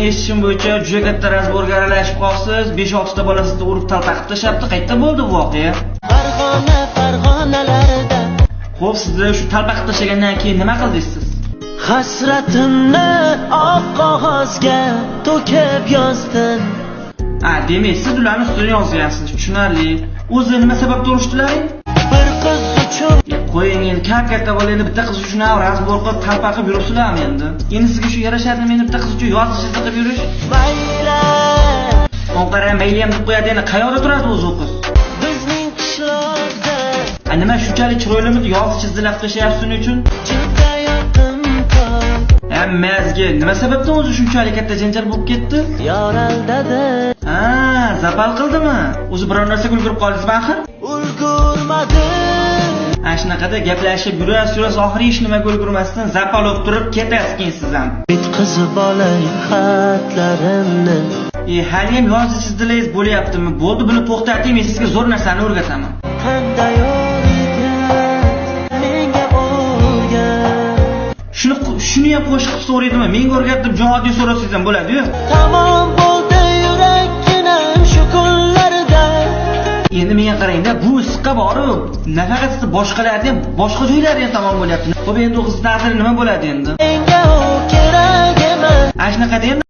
eshitishim bo'yicha juda katta razborga aralashib qolsiz, 5-6 ta bolasini urib taltaqib tashlabdi. Qayerda bo'ldi bu voqea? Farg'onalarda. Xo'p, sizni shu taltaqib tashlagandan keyin nima qildingiz siz? Hasratimni oq qog'ozga to'kib yozdim. Demak, siz ularni ustidan yozgansiz. Tushunarli. O'zi nima sababdan urishdilaring? Bir qiz uchun. Qo'ying endi, katta bola endi bitta qiz uchun razbor qilib talpaqib yuribsizlarmi endi? Endi sizga shu yarashadimi endi bitta qiz uchun yozishingizni qilib yurish? Mayli. Onqara mayli ham deb qo'yadi, endi qayerda turadi o'zi u qiz? Bizning qishloqda. Nima shunchalik chiroylimi yozish chizdilab tashlayapsiz uning uchun? Juda yoqim qol. Hammasiga nima sababdan o'zi shunchalik katta janjal bo'lib ketdi? Yor aldadi. Zapal qildimi? O'zi biror narsaga ulgurib qoldingizmi axir? Ulgurmadim. Shunaqada gaplashib yurasiz, oxiri hech nimaga ulgurmasdan zapal olib turib ketasiz keyin siz ham. Bitqizib olay xatlarimni. Hali ham yozish chizdilaringiz bo'lyaptimi? Bo'ldi, buni to'xtating, men sizga zo'r narsani o'rgataman. Qanday o'rgat menga o'rgat. Shuni ham qo'shib so'raydimi? Menga o'rgat deb javob so'rasangiz ham bo'ladi-ku. Tamom bo'ldi yurakkinam shu kunlarda. Endi menga qarang-da, bu siqqa borib, nafaqat siz boshqalarni ham, boshqa joylarni ham tamom bo'lyapti. Xo'p, endi o'qish taqdiri nima bo'ladi endi? Menga u kerak emas. Shunaqada endi